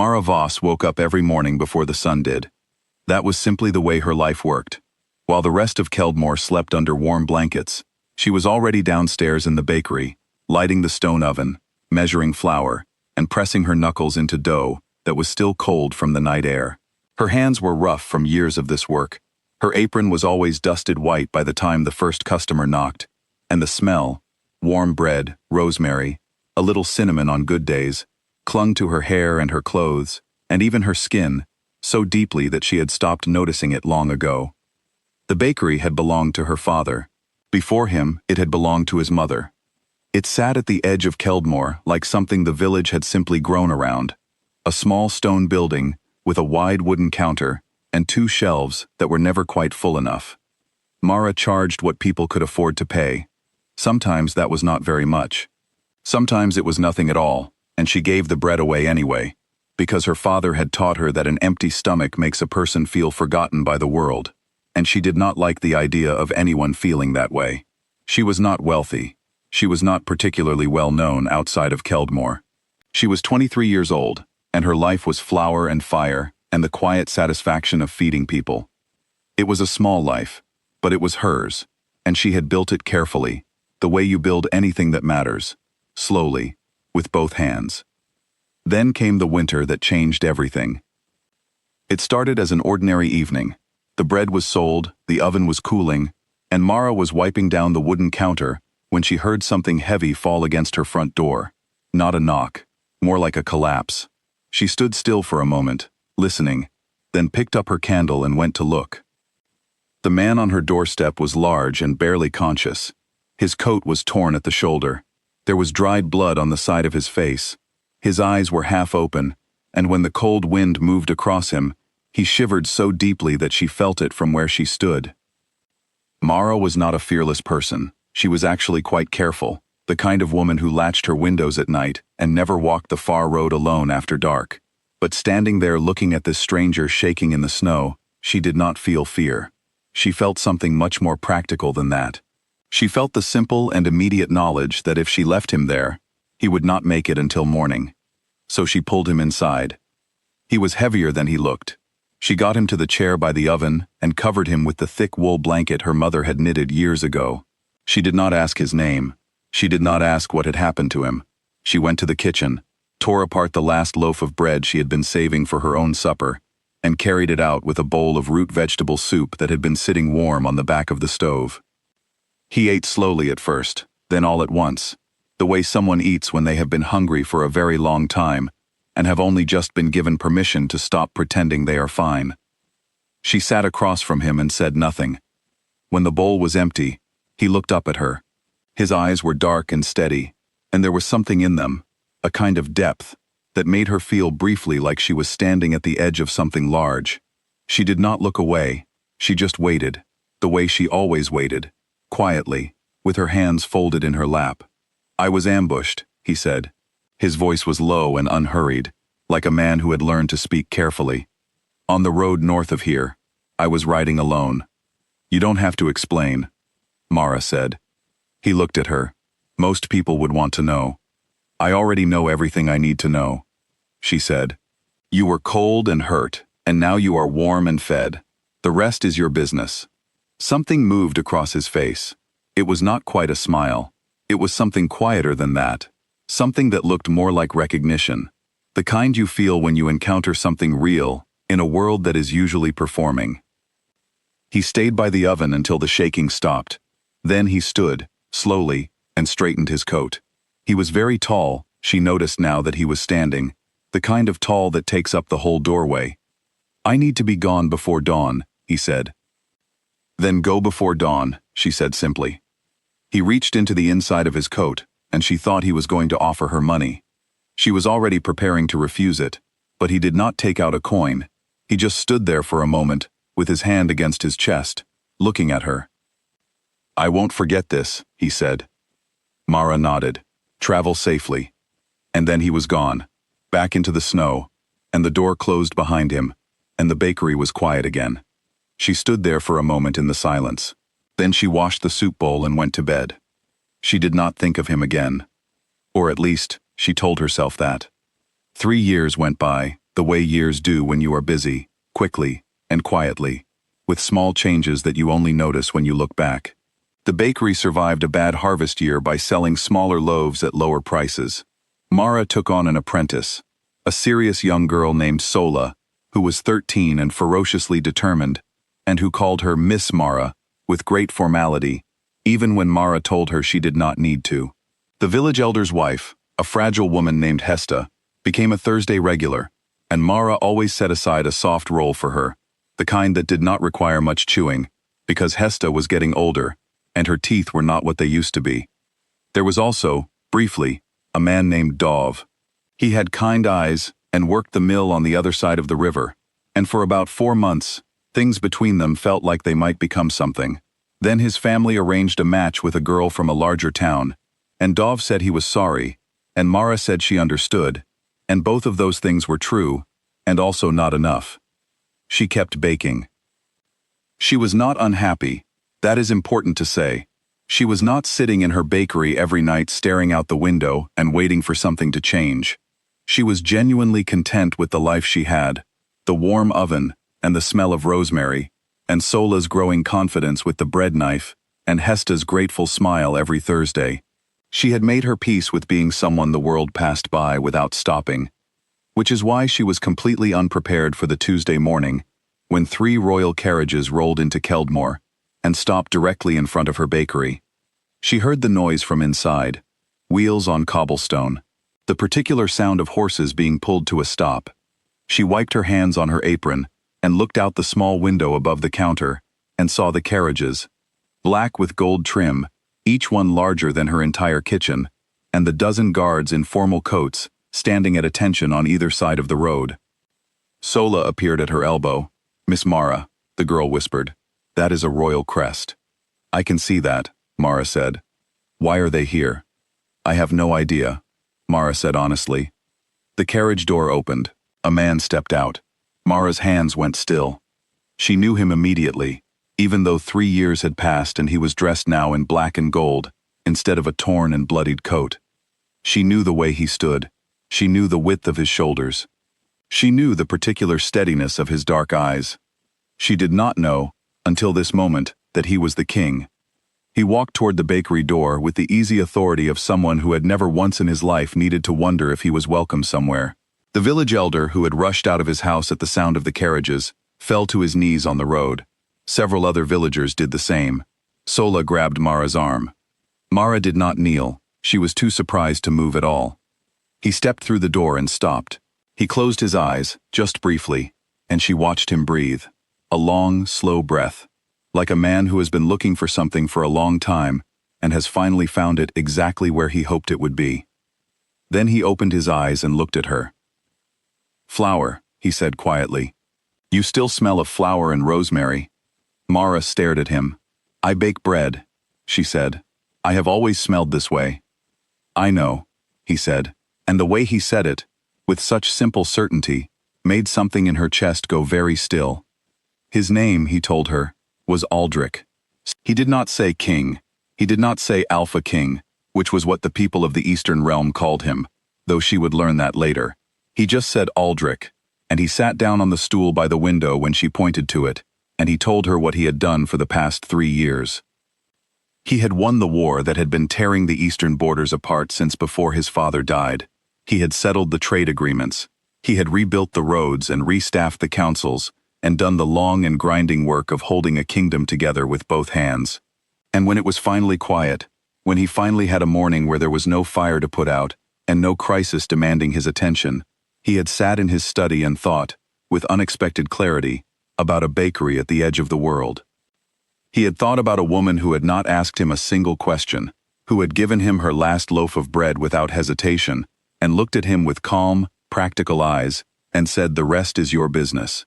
Mara Voss woke up every morning before the sun did. That was simply the way her life worked. While the rest of Keldmore slept under warm blankets, she was already downstairs in the bakery, lighting the stone oven, measuring flour, and pressing her knuckles into dough that was still cold from the night air. Her hands were rough from years of this work. Her apron was always dusted white by the time the first customer knocked, and the smell, warm bread, rosemary, a little cinnamon on good days, clung to her hair and her clothes, and even her skin, so deeply that she had stopped noticing it long ago. The bakery had belonged to her father. Before him, it had belonged to his mother. It sat at the edge of Keldmore like something the village had simply grown around. A small stone building with a wide wooden counter and 2 shelves that were never quite full enough. Mara charged what people could afford to pay. Sometimes that was not very much. Sometimes it was nothing at all, and she gave the bread away anyway, because her father had taught her that an empty stomach makes a person feel forgotten by the world, and she did not like the idea of anyone feeling that way. She was not wealthy. She was not particularly well known outside of Keldmore. She was 23 years old, and her life was flour and fire and the quiet satisfaction of feeding people. It was a small life, but it was hers, and she had built it carefully, the way you build anything that matters, slowly, with both hands. Then came the winter that changed everything. It started as an ordinary evening. The bread was sold, the oven was cooling, and Mara was wiping down the wooden counter when she heard something heavy fall against her front door. Not a knock, more like a collapse. She stood still for a moment, listening, then picked up her candle and went to look. The man on her doorstep was large and barely conscious. His coat was torn at the shoulder. There was dried blood on the side of his face. His eyes were half open, and when the cold wind moved across him, he shivered so deeply that she felt it from where she stood. Mara was not a fearless person. She was actually quite careful, the kind of woman who latched her windows at night and never walked the far road alone after dark. But standing there looking at this stranger shaking in the snow, she did not feel fear. She felt something much more practical than that. She felt the simple and immediate knowledge that if she left him there, he would not make it until morning. So she pulled him inside. He was heavier than he looked. She got him to the chair by the oven and covered him with the thick wool blanket her mother had knitted years ago. She did not ask his name. She did not ask what had happened to him. She went to the kitchen, tore apart the last loaf of bread she had been saving for her own supper, and carried it out with a bowl of root vegetable soup that had been sitting warm on the back of the stove. He ate slowly at first, then all at once, the way someone eats when they have been hungry for a very long time and have only just been given permission to stop pretending they are fine. She sat across from him and said nothing. When the bowl was empty, he looked up at her. His eyes were dark and steady, and there was something in them, a kind of depth, that made her feel briefly like she was standing at the edge of something large. She did not look away. She just waited, the way she always waited, quietly, with her hands folded in her lap. "I was ambushed," he said. His voice was low and unhurried, like a man who had learned to speak carefully. "On the road north of here. I was riding alone." "You don't have to explain," Mara said. He looked at her. "Most people would want to know." "I already know everything I need to know," she said. "You were cold and hurt, and now you are warm and fed. The rest is your business." Something moved across his face. It was not quite a smile. It was something quieter than that. Something that looked more like recognition. The kind you feel when you encounter something real in a world that is usually performing. He stayed by the oven until the shaking stopped. Then he stood, slowly, and straightened his coat. He was very tall, she noticed now that he was standing, the kind of tall that takes up the whole doorway. "I need to be gone before dawn," he said. "Then go before dawn," she said simply. He reached into the inside of his coat, and she thought he was going to offer her money. She was already preparing to refuse it, but he did not take out a coin. He just stood there for a moment, with his hand against his chest, looking at her. "I won't forget this," he said. Mara nodded. "Travel safely." And then he was gone, back into the snow, and the door closed behind him, and the bakery was quiet again. She stood there for a moment in the silence. Then she washed the soup bowl and went to bed. She did not think of him again. Or at least, she told herself that. 3 years went by, the way years do when you are busy, quickly, and quietly, with small changes that you only notice when you look back. The bakery survived a bad harvest year by selling smaller loaves at lower prices. Mara took on an apprentice, a serious young girl named Sola, who was 13 and ferociously determined, and who called her Miss Mara, with great formality, even when Mara told her she did not need to. The village elder's wife, a fragile woman named Hesta, became a Thursday regular, and Mara always set aside a soft roll for her, the kind that did not require much chewing, because Hesta was getting older, and her teeth were not what they used to be. There was also, briefly, a man named Dov. He had kind eyes and worked the mill on the other side of the river, and for about 4 months, things between them felt like they might become something. Then his family arranged a match with a girl from a larger town, and Dov said he was sorry, and Mara said she understood, and both of those things were true, and also not enough. She kept baking. She was not unhappy, that is important to say. She was not sitting in her bakery every night staring out the window and waiting for something to change. She was genuinely content with the life she had, the warm oven and the smell of rosemary, and Sola's growing confidence with the bread knife, and Hesta's grateful smile every Thursday. She had made her peace with being someone the world passed by without stopping, which is why she was completely unprepared for the Tuesday morning, when 3 royal carriages rolled into Keldmore and stopped directly in front of her bakery. She heard the noise from inside, wheels on cobblestone, the particular sound of horses being pulled to a stop. She wiped her hands on her apron and looked out the small window above the counter and saw the carriages, black with gold trim, each one larger than her entire kitchen, and the dozen guards in formal coats standing at attention on either side of the road. Sola appeared at her elbow. "Miss Mara," the girl whispered. "That is a royal crest." "I can see that," Mara said. "Why are they here?" "I have no idea," Mara said honestly. The carriage door opened. A man stepped out. Mara's hands went still. She knew him immediately, even though 3 years had passed and he was dressed now in black and gold, instead of a torn and bloodied coat. She knew the way he stood. She knew the width of his shoulders. She knew the particular steadiness of his dark eyes. She did not know, until this moment, that he was the king. He walked toward the bakery door with the easy authority of someone who had never once in his life needed to wonder if he was welcome somewhere. The village elder, who had rushed out of his house at the sound of the carriages, fell to his knees on the road. Several other villagers did the same. Sola grabbed Mara's arm. Mara did not kneel. She was too surprised to move at all. He stepped through the door and stopped. He closed his eyes, just briefly, and she watched him breathe. A long, slow breath, like a man who has been looking for something for a long time and has finally found it exactly where he hoped it would be. Then he opened his eyes and looked at her. "Flour," he said quietly. "You still smell of flour and rosemary." Mara stared at him. "I bake bread," she said. "I have always smelled this way." "I know," he said, and the way he said it, with such simple certainty, made something in her chest go very still. His name, he told her, was Aldrich. He did not say king. He did not say Alpha King, which was what the people of the Eastern Realm called him, though she would learn that later. He just said Aldrich, and he sat down on the stool by the window when she pointed to it, and he told her what he had done for the past 3 years. He had won the war that had been tearing the eastern borders apart since before his father died. He had settled the trade agreements. He had rebuilt the roads and restaffed the councils, and done the long and grinding work of holding a kingdom together with both hands. And when it was finally quiet, when he finally had a morning where there was no fire to put out, and no crisis demanding his attention, he had sat in his study and thought, with unexpected clarity, about a bakery at the edge of the world. He had thought about a woman who had not asked him a single question, who had given him her last loaf of bread without hesitation, and looked at him with calm, practical eyes, and said, "The rest is your business."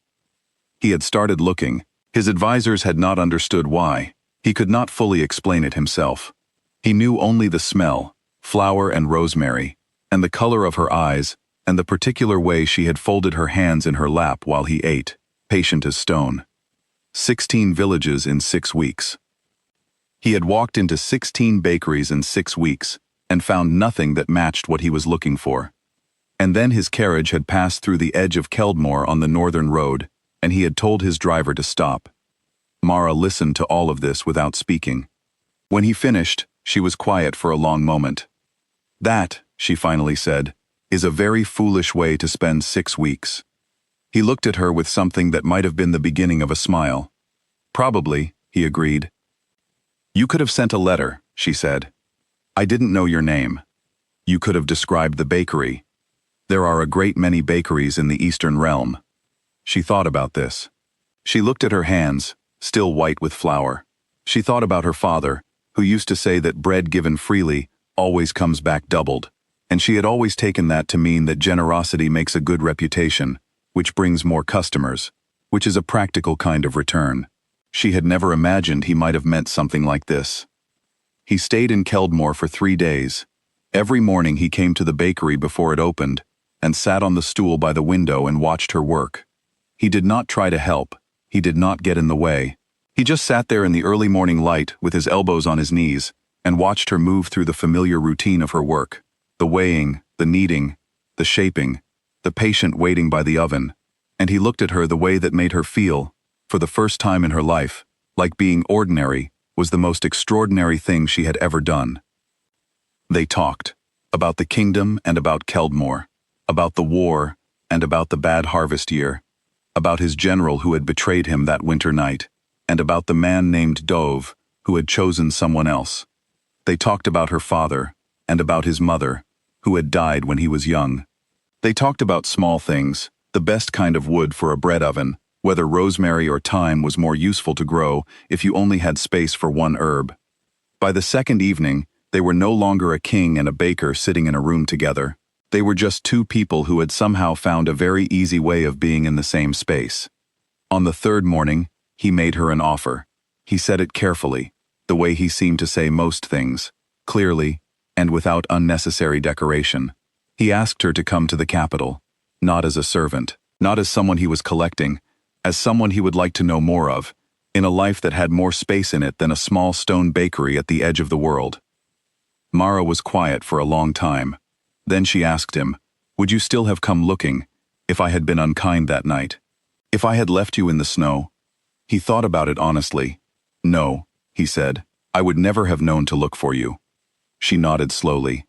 He had started looking. His advisors had not understood why. He could not fully explain it himself. He knew only the smell, flour and rosemary, and the color of her eyes, and the particular way she had folded her hands in her lap while he ate, patient as stone. 16 villages in 6 weeks. He had walked into 16 bakeries in 6 weeks, and found nothing that matched what he was looking for. And then his carriage had passed through the edge of Keldmore on the northern road, and he had told his driver to stop. Mara listened to all of this without speaking. When he finished, she was quiet for a long moment. "That," she finally said, "is a very foolish way to spend 6 weeks." He looked at her with something that might have been the beginning of a smile. "Probably," he agreed. "You could have sent a letter," she said. "I didn't know your name. You could have described the bakery. There are a great many bakeries in the Eastern Realm." She thought about this. She looked at her hands, still white with flour. She thought about her father, who used to say that bread given freely always comes back doubled, and she had always taken that to mean that generosity makes a good reputation, which brings more customers, which is a practical kind of return. She had never imagined he might have meant something like this. He stayed in Keldmore for 3 days. Every morning he came to the bakery before it opened, and sat on the stool by the window and watched her work. He did not try to help. He did not get in the way. He just sat there in the early morning light with his elbows on his knees and watched her move through the familiar routine of her work, the weighing, the kneading, the shaping, the patient waiting by the oven, and he looked at her the way that made her feel, for the first time in her life, like being ordinary was the most extraordinary thing she had ever done. They talked about the kingdom and about Keldmore, about the war and about the bad harvest year, about his general who had betrayed him that winter night, and about the man named Dove who had chosen someone else. They talked about her father and about his mother, who had died when he was young. They talked about small things, the best kind of wood for a bread oven, whether rosemary or thyme was more useful to grow if you only had space for one herb. By the second evening, they were no longer a king and a baker sitting in a room together. They were just 2 people who had somehow found a very easy way of being in the same space. On the 3rd morning, he made her an offer. He said it carefully, the way he seemed to say most things, clearly, and without unnecessary decoration. He asked her to come to the capital, not as a servant, not as someone he was collecting, as someone he would like to know more of, in a life that had more space in it than a small stone bakery at the edge of the world. Mara was quiet for a long time. Then she asked him, "Would you still have come looking, if I had been unkind that night? If I had left you in the snow?" He thought about it honestly. "No," he said, "I would never have known to look for you." She nodded slowly.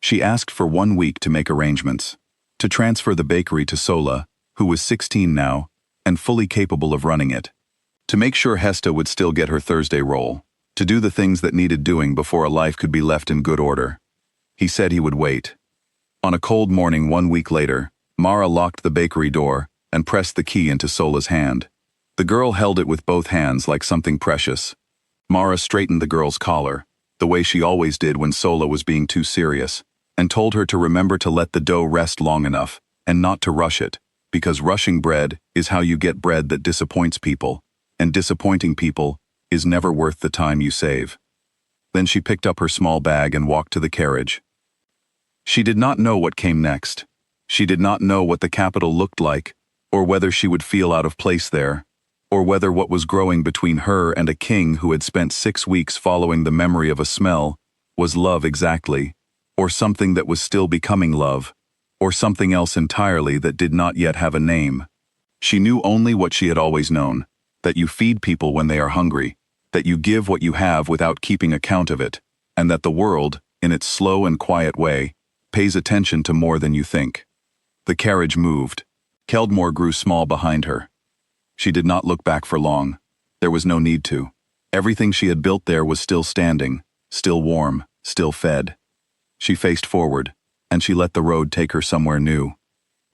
She asked for 1 week to make arrangements, to transfer the bakery to Sola, who was 16 now, and fully capable of running it, to make sure Hesta would still get her Thursday roll, to do the things that needed doing before a life could be left in good order. He said he would wait. On a cold morning 1 week later, Mara locked the bakery door and pressed the key into Sola's hand. The girl held it with both hands like something precious. Mara straightened the girl's collar, the way she always did when Sola was being too serious, and told her to remember to let the dough rest long enough, and not to rush it, because rushing bread is how you get bread that disappoints people, and disappointing people is never worth the time you save. Then she picked up her small bag and walked to the carriage. She did not know what came next. She did not know what the capital looked like, or whether she would feel out of place there, or whether what was growing between her and a king who had spent 6 weeks following the memory of a smell was love exactly, or something that was still becoming love, or something else entirely that did not yet have a name. She knew only what she had always known, that you feed people when they are hungry, that you give what you have without keeping account of it, and that the world, in its slow and quiet way, pays attention to more than you think. The carriage moved. Keldmore grew small behind her. She did not look back for long. There was no need to. Everything she had built there was still standing, still warm, still fed. She faced forward, and she let the road take her somewhere new.